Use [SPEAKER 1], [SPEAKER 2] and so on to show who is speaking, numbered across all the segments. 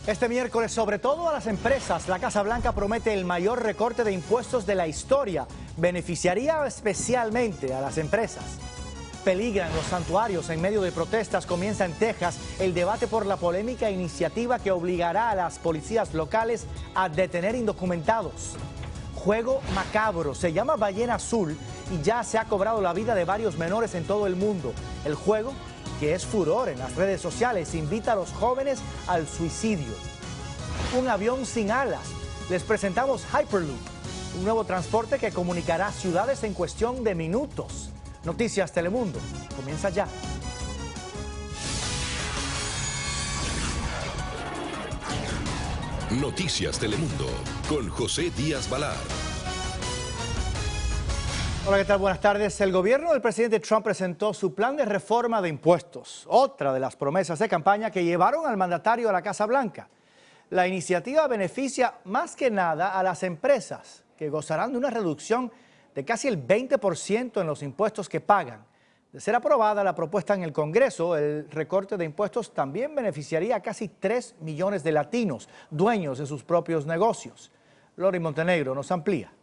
[SPEAKER 1] Este miércoles, sobre todo a las empresas, la Casa Blanca promete el mayor recorte de impuestos de la historia. Beneficiaría especialmente a las empresas. Peligran los santuarios en medio de protestas. Comienza en Texas el debate por la polémica iniciativa que obligará a las policías locales a detener indocumentados. Juego macabro, se llama Ballena Azul y ya se ha cobrado la vida de varios menores en todo el mundo. El juego, que es furor en las redes sociales, invita a los jóvenes al suicidio. Un avión sin alas. Les presentamos Hyperloop, un nuevo transporte que comunicará ciudades en cuestión de minutos. Noticias Telemundo, comienza ya.
[SPEAKER 2] Noticias Telemundo, con José Díaz Balar.
[SPEAKER 1] Hola, ¿qué tal? Buenas tardes. El gobierno del presidente Trump presentó su plan de reforma de impuestos, otra de las promesas de campaña que llevaron al mandatario a la Casa Blanca. La iniciativa beneficia más que nada a las empresas, que gozarán de una reducción de casi el 20% en los impuestos que pagan. De ser aprobada la propuesta en el Congreso, el recorte de impuestos también beneficiaría a casi 3 millones de latinos, dueños de sus propios negocios. Lori Montenegro nos amplía.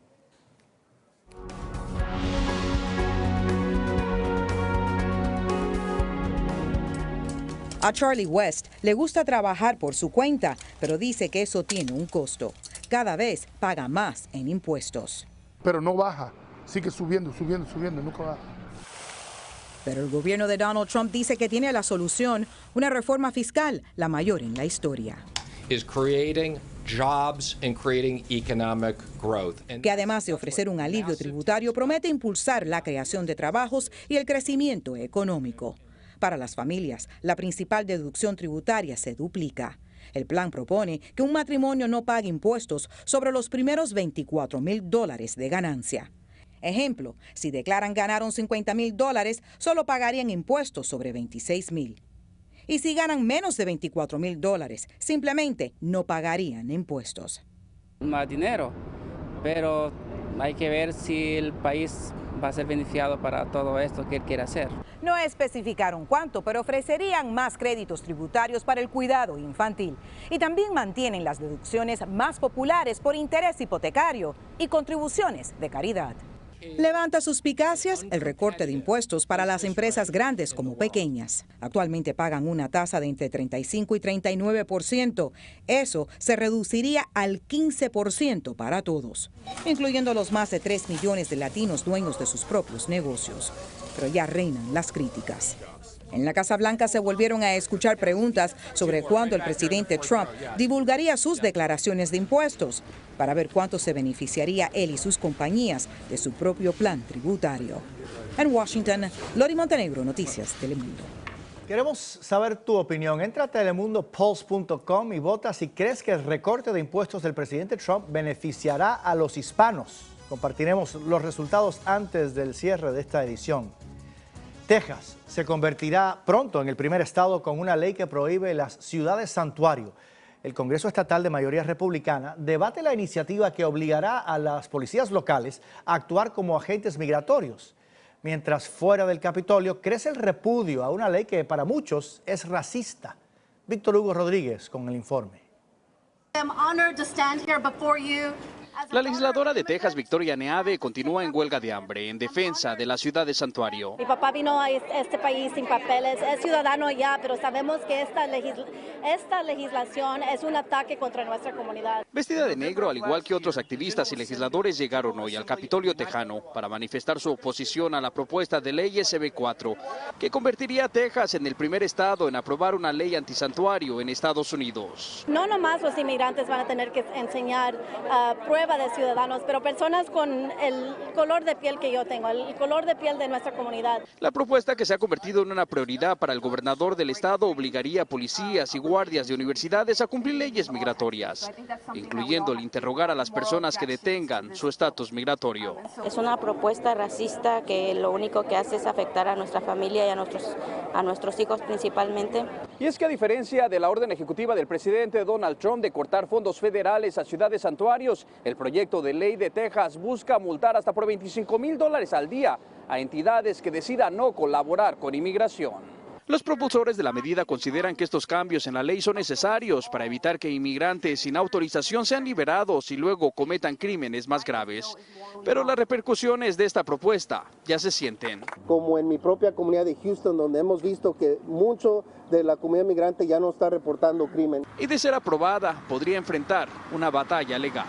[SPEAKER 3] A Charlie West le gusta trabajar por su cuenta, pero dice que eso tiene un costo. Cada vez paga más en impuestos.
[SPEAKER 4] Pero no baja, sigue subiendo, nunca baja.
[SPEAKER 3] Pero el gobierno de Donald Trump dice que tiene la solución, una reforma fiscal, la mayor en la historia. Que además de ofrecer un alivio tributario, promete impulsar la creación de trabajos y el crecimiento económico. Para las familias, la principal deducción tributaria se duplica. El plan propone que un matrimonio no pague impuestos sobre los primeros $24,000 de ganancia. Ejemplo, si declaran ganaron $50,000, solo pagarían impuestos sobre $26,000. Y si ganan menos de $24,000, simplemente no pagarían impuestos.
[SPEAKER 5] Más dinero, pero hay que ver si el país va a ser beneficiado para todo esto que él quiere hacer.
[SPEAKER 3] No especificaron cuánto, pero ofrecerían más créditos tributarios para el cuidado infantil. Y también mantienen las deducciones más populares por interés hipotecario y contribuciones de caridad. Levanta suspicacias el recorte de impuestos para las empresas grandes como pequeñas. Actualmente pagan una tasa de entre 35 y 39%. Eso se reduciría al 15% para todos, incluyendo los más de 3 millones de latinos dueños de sus propios negocios. Pero ya reinan las críticas. En la Casa Blanca se volvieron a escuchar preguntas sobre cuándo el presidente Trump divulgaría sus declaraciones de impuestos para ver cuánto se beneficiaría él y sus compañías de su propio plan tributario. En Washington, Lori Montenegro, Noticias Telemundo.
[SPEAKER 1] Queremos saber tu opinión. Entra a telemundopulse.com y vota si crees que el recorte de impuestos del presidente Trump beneficiará a los hispanos. Compartiremos los resultados antes del cierre de esta edición. Texas se convertirá pronto en el primer estado con una ley que prohíbe las ciudades santuario. El Congreso Estatal de mayoría republicana debate la iniciativa que obligará a las policías locales a actuar como agentes migratorios. Mientras fuera del Capitolio crece el repudio a una ley que para muchos es racista. Víctor Hugo Rodríguez con el informe.
[SPEAKER 6] La legisladora de Texas, Victoria Neave, continúa en huelga de hambre en defensa de la ciudad de Santuario.
[SPEAKER 7] Mi papá vino a este país sin papeles, es ciudadano ya, pero sabemos que esta legislación es un ataque contra nuestra comunidad.
[SPEAKER 6] Vestida de negro, al igual que otros activistas y legisladores, llegaron hoy al Capitolio tejano para manifestar su oposición a la propuesta de ley SB4, que convertiría a Texas en el primer estado en aprobar una ley antisantuario en Estados Unidos.
[SPEAKER 7] No nomás los inmigrantes van a tener que enseñar pruebas de ciudadanos, pero personas con el color de piel que yo tengo, el color de piel de nuestra comunidad.
[SPEAKER 6] La propuesta, que se ha convertido en una prioridad para el gobernador del estado, obligaría a policías y guardias de universidades a cumplir leyes migratorias, incluyendo el interrogar a las personas que detengan su estatus migratorio.
[SPEAKER 8] Es una propuesta racista que lo único que hace es afectar a nuestra familia y a nuestros hijos principalmente.
[SPEAKER 6] Y es que, a diferencia de la orden ejecutiva del presidente Donald Trump de cortar fondos federales a ciudades santuarios, el proyecto de ley de Texas busca multar hasta por $25,000 al día a entidades que decidan no colaborar con inmigración. Los propulsores de la medida consideran que estos cambios en la ley son necesarios para evitar que inmigrantes sin autorización sean liberados y luego cometan crímenes más graves. Pero las repercusiones de esta propuesta ya se sienten.
[SPEAKER 9] Como en mi propia comunidad de Houston, donde hemos visto que mucho de la comunidad migrante ya no está reportando crimen.
[SPEAKER 6] Y de ser aprobada, podría enfrentar una batalla legal.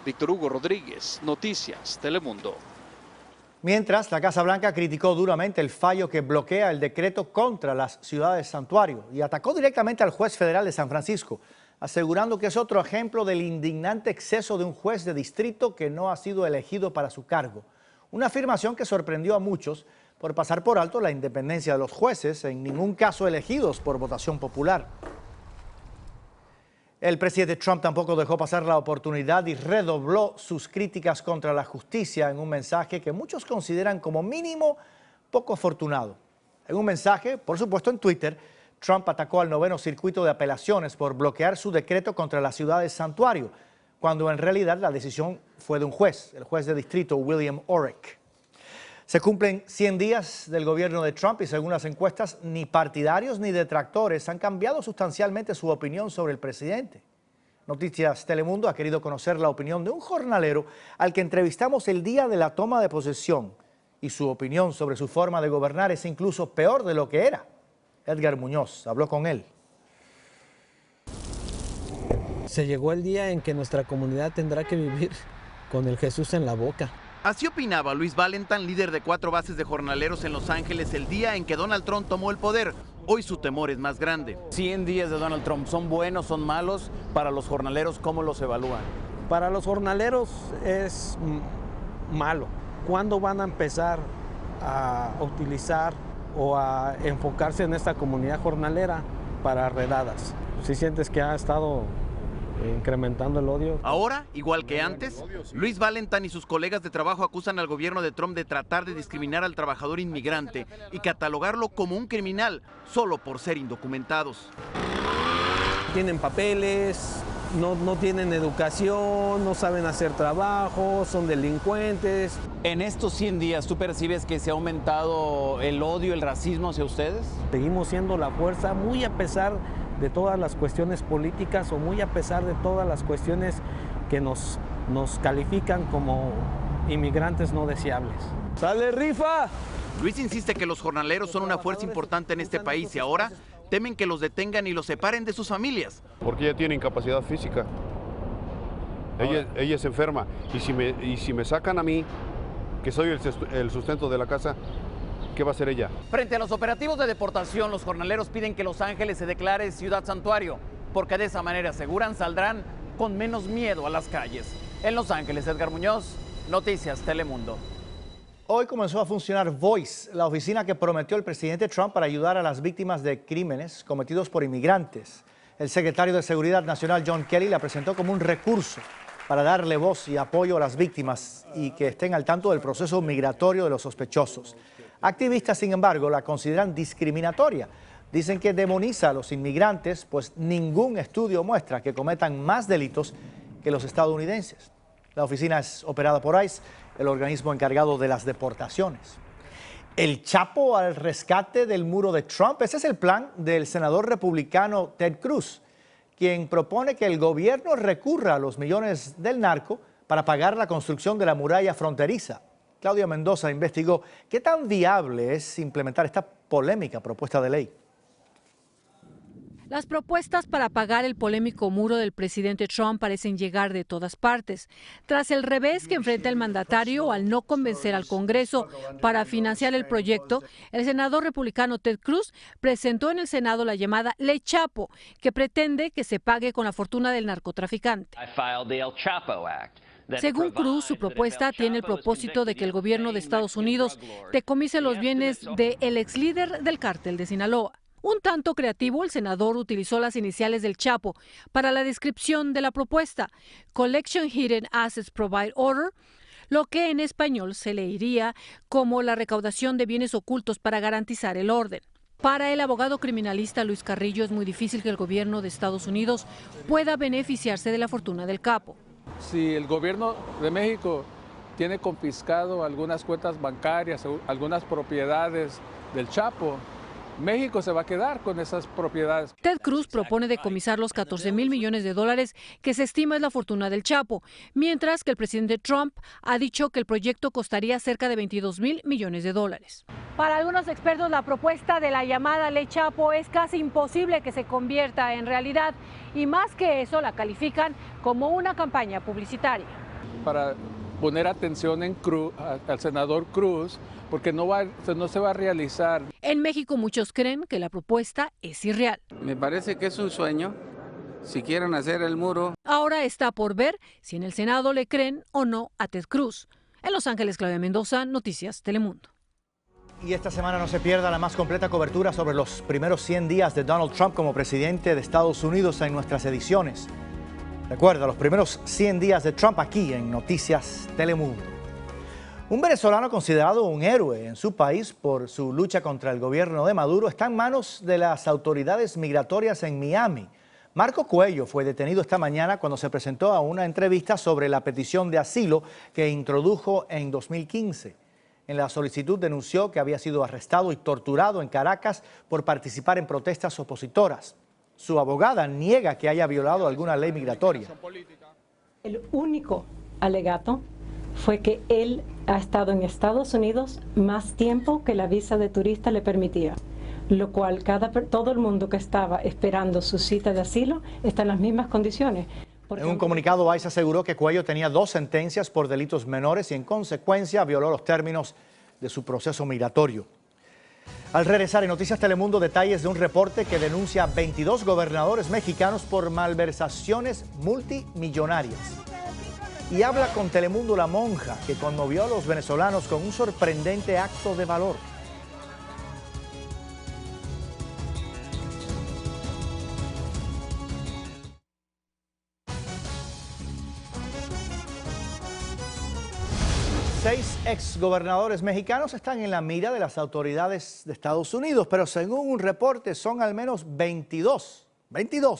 [SPEAKER 6] Víctor Hugo Rodríguez, Noticias Telemundo.
[SPEAKER 1] Mientras, la Casa Blanca criticó duramente el fallo que bloquea el decreto contra las ciudades santuario y atacó directamente al juez federal de San Francisco, asegurando que es otro ejemplo del indignante exceso de un juez de distrito que no ha sido elegido para su cargo. Una afirmación que sorprendió a muchos por pasar por alto la independencia de los jueces, en ningún caso elegidos por votación popular. El presidente Trump tampoco dejó pasar la oportunidad y redobló sus críticas contra la justicia en un mensaje que muchos consideran como mínimo poco afortunado. En un mensaje, por supuesto en Twitter, Trump atacó al 9º Circuito de Apelaciones por bloquear su decreto contra las ciudades santuario, cuando en realidad la decisión fue de un juez, el juez de distrito William Orrick. Se cumplen 100 días del gobierno de Trump y según las encuestas, ni partidarios ni detractores han cambiado sustancialmente su opinión sobre el presidente. Noticias Telemundo ha querido conocer la opinión de un jornalero al que entrevistamos el día de la toma de posesión y su opinión sobre su forma de gobernar es incluso peor de lo que era. Edgar Muñoz habló con él.
[SPEAKER 10] Se llegó el día en que nuestra comunidad tendrá que vivir con el Jesús en la boca.
[SPEAKER 11] Así opinaba Louis Valentine, líder de 4 bases de jornaleros en Los Ángeles, el día en que Donald Trump tomó el poder. Hoy su temor es más grande.
[SPEAKER 12] 100 días de Donald Trump, ¿son buenos, son malos? Para los jornaleros, ¿cómo los evalúan?
[SPEAKER 10] Para los jornaleros es malo. ¿Cuándo van a empezar a utilizar o a enfocarse en esta comunidad jornalera para redadas? Si sientes que ha estado incrementando el odio.
[SPEAKER 11] Ahora, igual que antes, Louis Valentine y sus colegas de trabajo acusan al gobierno de Trump de tratar de discriminar al trabajador inmigrante y catalogarlo como un criminal solo por ser indocumentados.
[SPEAKER 10] Tienen papeles, no tienen educación, no saben hacer trabajo, son delincuentes.
[SPEAKER 12] En estos 100 días, ¿tú percibes que se ha aumentado el odio, el racismo hacia ustedes?
[SPEAKER 10] Seguimos siendo la fuerza, muy a pesar de todas las cuestiones políticas o muy a pesar de todas las cuestiones que nos califican como inmigrantes no deseables.
[SPEAKER 12] ¡Sale, rifa!
[SPEAKER 11] Luis insiste que los jornaleros son una fuerza importante en este país y ahora temen que los detengan y los separen de sus familias.
[SPEAKER 13] Porque ella tiene incapacidad física. Ella es enferma. Y si me sacan a mí, que soy el sustento de la casa, ¿qué va a hacer ella?
[SPEAKER 11] Frente a los operativos de deportación, los jornaleros piden que Los Ángeles se declare ciudad santuario, porque de esa manera, aseguran, saldrán con menos miedo a las calles. En Los Ángeles, Edgar Muñoz, Noticias Telemundo.
[SPEAKER 1] Hoy comenzó a funcionar Voice, la oficina que prometió el presidente Trump para ayudar a las víctimas de crímenes cometidos por inmigrantes. El secretario de Seguridad Nacional, John Kelly, la presentó como un recurso para darle voz y apoyo a las víctimas y que estén al tanto del proceso migratorio de los sospechosos. Activistas, sin embargo, la consideran discriminatoria. Dicen que demoniza a los inmigrantes, pues ningún estudio muestra que cometan más delitos que los estadounidenses. La oficina es operada por ICE, el organismo encargado de las deportaciones. El Chapo al rescate del muro de Trump. Ese es el plan del senador republicano Ted Cruz, quien propone que el gobierno recurra a los millones del narco para pagar la construcción de la muralla fronteriza. Claudia Mendoza investigó qué tan viable es implementar esta polémica propuesta de ley.
[SPEAKER 14] Las propuestas para pagar el polémico muro del presidente Trump parecen llegar de todas partes. Tras el revés que enfrenta el mandatario al no convencer al Congreso para financiar el proyecto, el senador republicano Ted Cruz presentó en el Senado la llamada Ley Chapo, que pretende que se pague con la fortuna del narcotraficante. Según Cruz, su propuesta tiene el propósito de que el gobierno de Estados Unidos decomise los bienes del ex líder del cártel de Sinaloa. Un tanto creativo, el senador utilizó las iniciales del Chapo para la descripción de la propuesta, Collection Hidden Assets Provide Order, lo que en español se leería como la recaudación de bienes ocultos para garantizar el orden. Para el abogado criminalista Luis Carrillo es muy difícil que el gobierno de Estados Unidos pueda beneficiarse de la fortuna del capo.
[SPEAKER 15] Si el gobierno de México tiene confiscado algunas cuentas bancarias, algunas propiedades del Chapo, México se va a quedar con esas propiedades.
[SPEAKER 14] Ted Cruz propone decomisar los 14,000 millones de dólares que se estima es la fortuna del Chapo, mientras que el presidente Trump ha dicho que el proyecto costaría cerca de 22,000 millones de dólares. Para algunos expertos, la propuesta de la llamada Ley Chapo es casi imposible que se convierta en realidad, y más que eso la califican como una campaña publicitaria.
[SPEAKER 15] Para poner atención al senador Cruz, porque no se va a realizar.
[SPEAKER 14] En México muchos creen que la propuesta es irreal.
[SPEAKER 16] Me parece que es un sueño, si quieren hacer el muro.
[SPEAKER 14] Ahora está por ver si en el Senado le creen o no a Ted Cruz. En Los Ángeles, Claudia Mendoza, Noticias Telemundo.
[SPEAKER 1] Y esta semana no se pierda la más completa cobertura sobre los primeros 100 días de Donald Trump como presidente de Estados Unidos en nuestras ediciones. Recuerda, los primeros 100 días de Trump aquí en Noticias Telemundo. Un venezolano considerado un héroe en su país por su lucha contra el gobierno de Maduro está en manos de las autoridades migratorias en Miami. Marco Cuello fue detenido esta mañana cuando se presentó a una entrevista sobre la petición de asilo que introdujo en 2015. En la solicitud denunció que había sido arrestado y torturado en Caracas por participar en protestas opositoras. Su abogada niega que haya violado alguna ley migratoria.
[SPEAKER 17] El único alegato fue que él ha estado en Estados Unidos más tiempo que la visa de turista le permitía, lo cual todo el mundo que estaba esperando su cita de asilo está en las mismas condiciones.
[SPEAKER 1] En un comunicado, ICE aseguró que Cuello tenía 2 sentencias por delitos menores y en consecuencia violó los términos de su proceso migratorio. Al regresar en Noticias Telemundo, detalles de un reporte que denuncia a 22 gobernadores mexicanos por malversaciones multimillonarias. Y habla con Telemundo la monja que conmovió a los venezolanos con un sorprendente acto de valor. Seis exgobernadores mexicanos están en la mira de las autoridades de Estados Unidos, pero según un reporte son al menos 22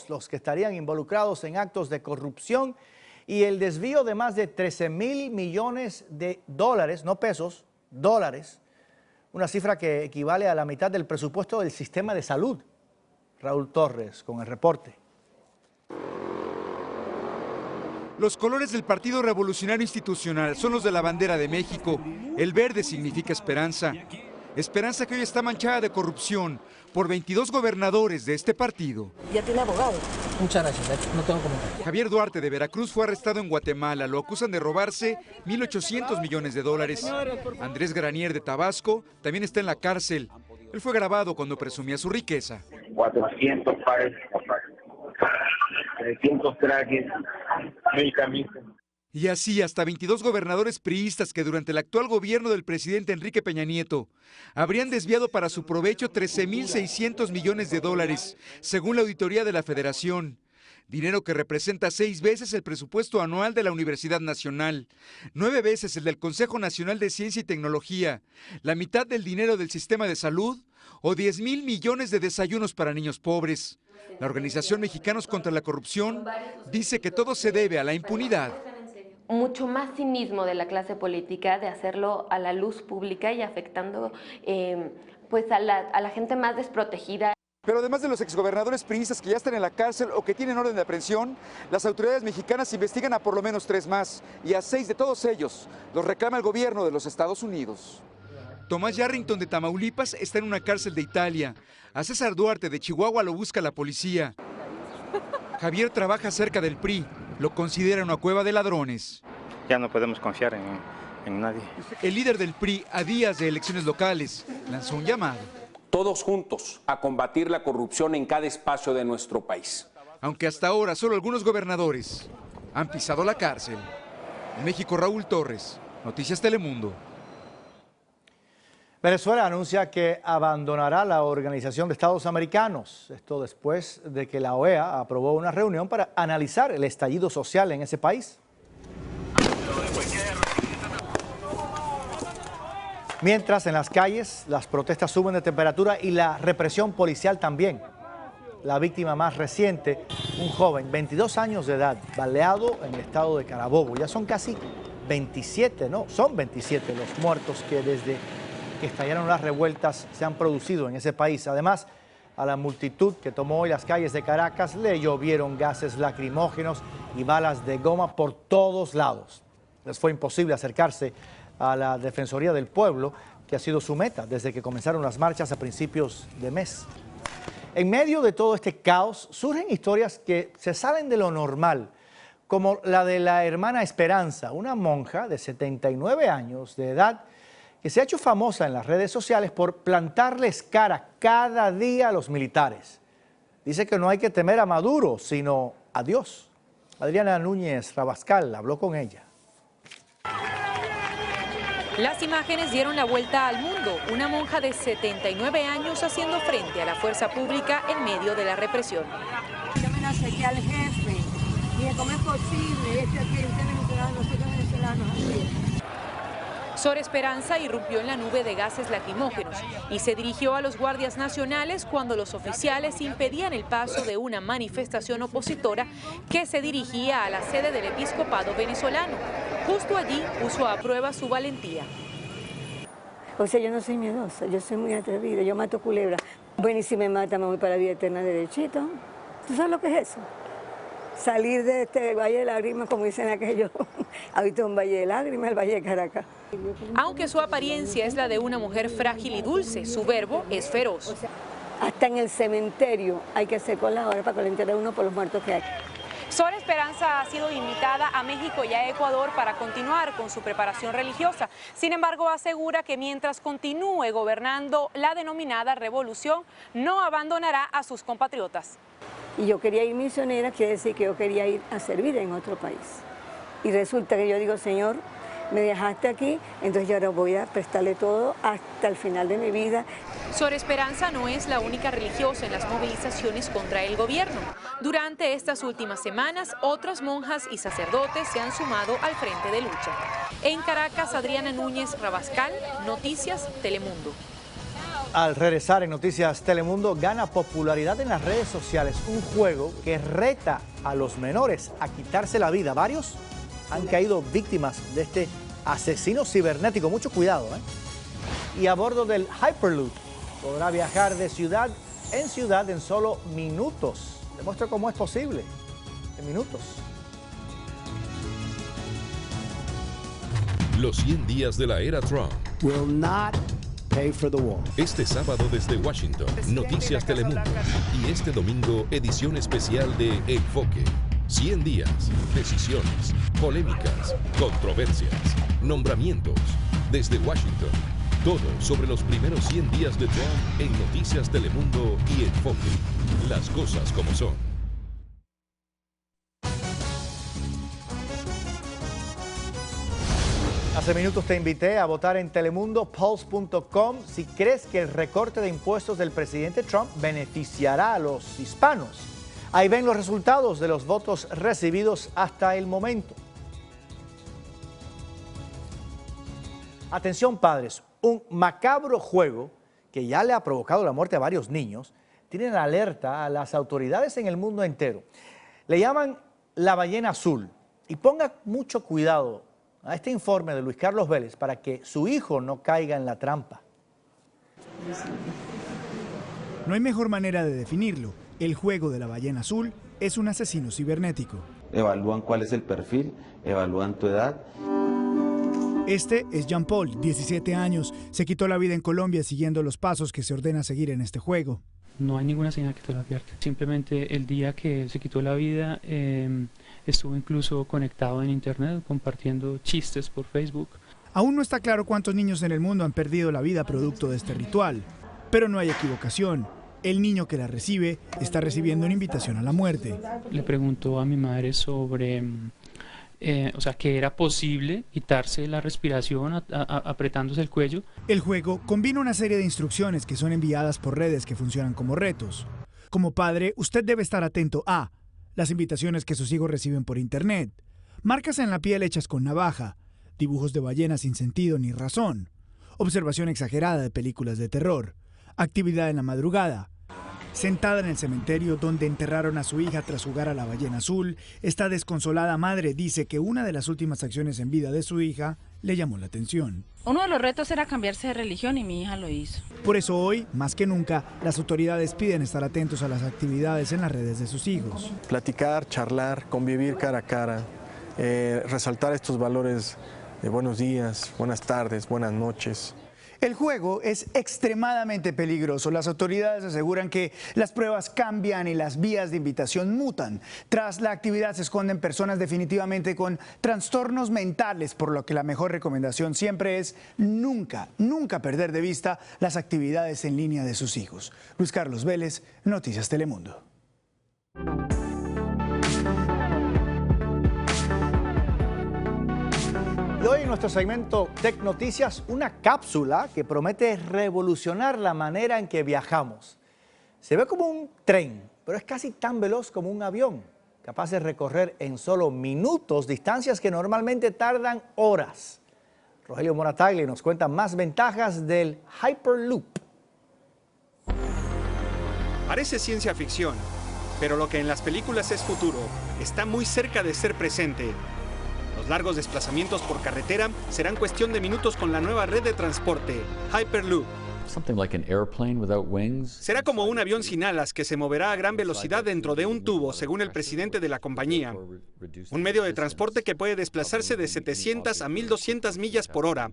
[SPEAKER 1] los que estarían involucrados en actos de corrupción y el desvío de más de 13,000 millones de dólares, no pesos, dólares, una cifra que equivale a la mitad del presupuesto del sistema de salud. Raúl Torres con el reporte.
[SPEAKER 18] Los colores del Partido Revolucionario Institucional son los de la bandera de México. El verde significa esperanza. Esperanza que hoy está manchada de corrupción por 22 gobernadores de este partido.
[SPEAKER 19] ¿Ya tiene abogado? Muchas gracias, no tengo comentario.
[SPEAKER 18] Javier Duarte de Veracruz fue arrestado en Guatemala. Lo acusan de robarse 1,800 millones de dólares. Andrés Granier de Tabasco también está en la cárcel. Él fue grabado cuando presumía su riqueza.
[SPEAKER 20] 400 pares, 300 trajes, 1000 camisas.
[SPEAKER 18] Y así hasta 22 gobernadores priistas que durante el actual gobierno del presidente Enrique Peña Nieto habrían desviado para su provecho 13,600 millones de dólares, según la auditoría de la Federación. Dinero que representa 6 veces el presupuesto anual de la Universidad Nacional, 9 veces el del Consejo Nacional de Ciencia y Tecnología, la mitad del dinero del sistema de salud o 10,000 millones de desayunos para niños pobres. La Organización Mexicanos contra la Corrupción dice que todo se debe a la impunidad.
[SPEAKER 21] Mucho más cinismo de la clase política de hacerlo a la luz pública y afectando pues a la gente más desprotegida.
[SPEAKER 18] Pero además de los exgobernadores priistas que ya están en la cárcel o que tienen orden de aprehensión, las autoridades mexicanas investigan a por lo menos 3 más y a 6 de todos ellos los reclama el gobierno de los Estados Unidos. Tomás Yarrington de Tamaulipas está en una cárcel de Italia. A César Duarte de Chihuahua lo busca la policía. Javier trabaja cerca del PRI. Lo considera una cueva de ladrones.
[SPEAKER 22] Ya no podemos confiar en nadie.
[SPEAKER 18] El líder del PRI, a días de elecciones locales, lanzó un llamado.
[SPEAKER 23] Todos juntos a combatir la corrupción en cada espacio de nuestro país.
[SPEAKER 18] Aunque hasta ahora solo algunos gobernadores han pisado la cárcel. En México, Raúl Torres, Noticias Telemundo.
[SPEAKER 1] Venezuela anuncia que abandonará la Organización de Estados Americanos. Esto después de que la OEA aprobó una reunión para analizar el estallido social en ese país. Mientras en las calles las protestas suben de temperatura y la represión policial también. La víctima más reciente, un joven, 22 años de edad, baleado en el estado de Carabobo. Ya son casi 27, no, son 27 los muertos que desde que estallaron las revueltas se han producido en ese país. Además, a la multitud que tomó hoy las calles de Caracas le llovieron gases lacrimógenos y balas de goma por todos lados. Les fue imposible acercarse a la Defensoría del Pueblo, que ha sido su meta desde que comenzaron las marchas a principios de mes. En medio de todo este caos surgen historias que se salen de lo normal, como la de la hermana Esperanza, una monja de 79 años de edad que se ha hecho famosa en las redes sociales por plantarles cara cada día a los militares. Dice que no hay que temer a Maduro, sino a Dios. Adriana Núñez Rabascal habló con ella.
[SPEAKER 2] Las imágenes dieron la vuelta al mundo. Una monja de 79 años haciendo frente a la fuerza pública en medio de la represión.
[SPEAKER 4] Yo me acerqué al jefe y dije, ¿cómo es posible? Y esto aquí, usted venezolano, nosotros venezolanos, así.
[SPEAKER 2] Sor Esperanza irrumpió en la nube de gases lacrimógenos y se dirigió a los guardias nacionales cuando los oficiales impedían el paso de una manifestación opositora que se dirigía a la sede del episcopado venezolano. Justo allí puso a prueba su valentía.
[SPEAKER 4] O sea, yo no soy miedosa, yo soy muy atrevida, yo mato culebra. Bueno, y si me mata me voy para la vida eterna derechito. ¿Tú sabes lo que es eso? Salir de este valle de lágrimas, como dicen aquellos, ahorita un valle de lágrimas, el valle de Caracas.
[SPEAKER 2] Aunque su apariencia es la de una mujer frágil y dulce, su verbo es feroz.
[SPEAKER 4] Hasta en el cementerio hay que hacer con la hora para que le enterre uno por los muertos que hay.
[SPEAKER 2] Sor Esperanza ha sido invitada a México y a Ecuador para continuar con su preparación religiosa. Sin embargo, asegura que mientras continúe gobernando la denominada revolución, no abandonará a sus compatriotas.
[SPEAKER 4] Y yo quería ir misionera, quiere decir que yo quería ir a servir en otro país. Y resulta que yo digo, Señor, me dejaste aquí, entonces yo ahora voy a prestarle todo hasta el final de mi vida.
[SPEAKER 2] Sor Esperanza no es la única religiosa en las movilizaciones contra el gobierno. Durante estas últimas semanas, otras monjas y sacerdotes se han sumado al frente de lucha. En Caracas, Adriana Núñez Rabascal, Noticias Telemundo.
[SPEAKER 1] Al regresar en Noticias Telemundo, gana popularidad en las redes sociales un juego que reta a los menores a quitarse la vida. Varios han caído víctimas de este asesino cibernético. Mucho cuidado, ¿eh? Y a bordo del Hyperloop podrá viajar de ciudad en solo minutos. Demuestra cómo es posible, en minutos.
[SPEAKER 5] Los 100 días de la era Trump.
[SPEAKER 24] Will not pay for the wall.
[SPEAKER 5] Este sábado desde Washington, Noticias Telemundo. Y este domingo, edición especial de Enfoque. 100 días, decisiones, polémicas, controversias, nombramientos. Desde Washington, todo sobre los primeros 100 días de Trump en Noticias Telemundo y Enfoque. Las cosas como son.
[SPEAKER 1] Hace minutos te invité a votar en telemundopulse.com si crees que el recorte de impuestos del presidente Trump beneficiará a los hispanos. Ahí ven los resultados de los votos recibidos hasta el momento. Atención padres, un macabro juego que ya le ha provocado la muerte a varios niños tiene en alerta a las autoridades en el mundo entero. Le llaman la ballena azul y ponga mucho cuidado a este informe de Luis Carlos Vélez para que su hijo no caiga en la trampa.
[SPEAKER 25] No hay mejor manera de definirlo. El juego de la ballena azul es un asesino cibernético.
[SPEAKER 26] Evalúan cuál es el perfil, evalúan tu edad.
[SPEAKER 25] Este es Jean Paul, 17 años. Se quitó la vida en Colombia siguiendo los pasos que se ordena seguir en este juego.
[SPEAKER 27] No hay ninguna señal que te lo advierta. Simplemente el día que se quitó la vida estuvo incluso conectado en internet compartiendo chistes por Facebook.
[SPEAKER 25] Aún no está claro cuántos niños en el mundo han perdido la vida producto de este ritual, pero no hay equivocación. El niño que la recibe está recibiendo una invitación a la muerte.
[SPEAKER 27] Le preguntó a mi madre sobre, que era posible quitarse la respiración apretándose el cuello.
[SPEAKER 25] El juego combina una serie de instrucciones que son enviadas por redes que funcionan como retos. Como padre, usted debe estar atento a las invitaciones que sus hijos reciben por internet, marcas en la piel hechas con navaja, dibujos de ballenas sin sentido ni razón, observación exagerada de películas de terror, actividad en la madrugada. Sentada en el cementerio donde enterraron a su hija tras jugar a la ballena azul, esta desconsolada madre dice que una de las últimas acciones en vida de su hija le llamó la atención.
[SPEAKER 3] Uno de los retos era cambiarse de religión y mi hija lo hizo.
[SPEAKER 25] Por eso hoy, más que nunca, las autoridades piden estar atentos a las actividades en las redes de sus hijos.
[SPEAKER 6] Platicar, charlar, convivir cara a cara, resaltar estos valores de buenos días, buenas tardes, buenas noches.
[SPEAKER 25] El juego es extremadamente peligroso. Las autoridades aseguran que las pruebas cambian y las vías de invitación mutan. Tras la actividad se esconden personas definitivamente con trastornos mentales, por lo que la mejor recomendación siempre es nunca perder de vista las actividades en línea de sus hijos. Luis Carlos Vélez, Noticias Telemundo.
[SPEAKER 1] Y hoy en nuestro segmento Tech Noticias, una cápsula que promete revolucionar la manera en que viajamos. Se ve como un tren, pero es casi tan veloz como un avión, capaz de recorrer en solo minutos distancias que normalmente tardan horas. Rogelio Morataglia nos cuenta más ventajas del Hyperloop.
[SPEAKER 7] Parece ciencia ficción, pero lo que en las películas es futuro está muy cerca de ser presente. Los largos desplazamientos por carretera serán cuestión de minutos con la nueva red de transporte, Hyperloop. Será como un avión sin alas que se moverá a gran velocidad dentro de un tubo, según el presidente de la compañía. Un medio de transporte que puede desplazarse de 700 a 1200 millas por hora.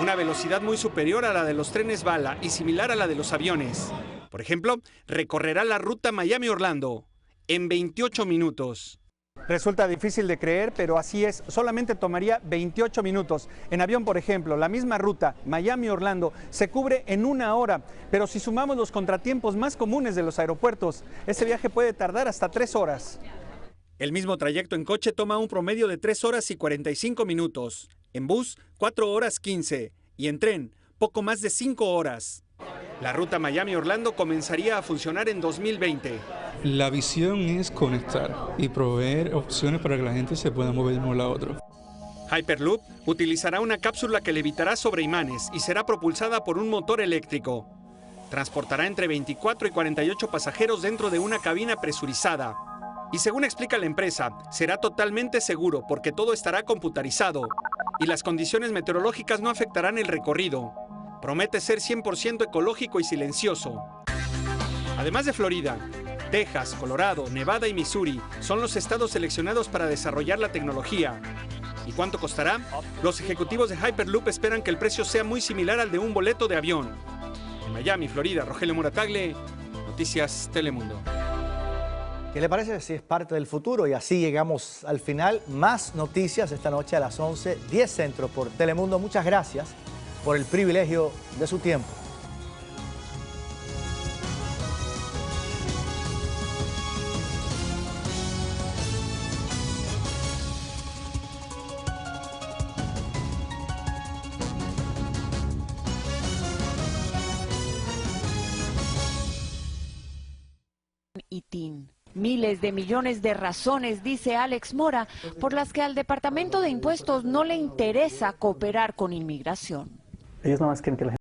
[SPEAKER 7] Una velocidad muy superior a la de los trenes bala y similar a la de los aviones. Por ejemplo, recorrerá la ruta Miami-Orlando en 28 minutos.
[SPEAKER 8] Resulta difícil de creer, pero así es. Solamente tomaría 28 minutos. En avión, por ejemplo, la misma ruta, Miami-Orlando, se cubre en 1 hora. Pero si sumamos los contratiempos más comunes de los aeropuertos, ese viaje puede tardar hasta 3 horas.
[SPEAKER 7] El mismo trayecto en coche toma un promedio de 3 horas y 45 minutos. En bus, 4 horas 15. Y en tren, poco más de 5 horas. La ruta Miami-Orlando comenzaría a funcionar en 2020.
[SPEAKER 27] La visión es conectar y proveer opciones para que la gente se pueda mover de un lado a otro.
[SPEAKER 7] Hyperloop utilizará una cápsula que levitará sobre imanes y será propulsada por un motor eléctrico. Transportará entre 24 y 48 pasajeros dentro de una cabina presurizada. Y según explica la empresa, será totalmente seguro porque todo estará computarizado y las condiciones meteorológicas no afectarán el recorrido. Promete ser 100% ecológico y silencioso. Además de Florida, Texas, Colorado, Nevada y Missouri son los estados seleccionados para desarrollar la tecnología. ¿Y cuánto costará? Los ejecutivos de Hyperloop esperan que el precio sea muy similar al de un boleto de avión. En Miami, Florida, Rogelio Morataglia, Noticias Telemundo.
[SPEAKER 1] ¿Qué le parece si es parte del futuro? Y así llegamos al final. Más noticias esta noche a las 11, 10 Centro por Telemundo. Muchas gracias por el privilegio de su tiempo.
[SPEAKER 9] Miles de millones de razones, dice Alex Mora, por las que al Departamento de Impuestos no le interesa cooperar con inmigración.
[SPEAKER 10] Ellos no más quieren que la gente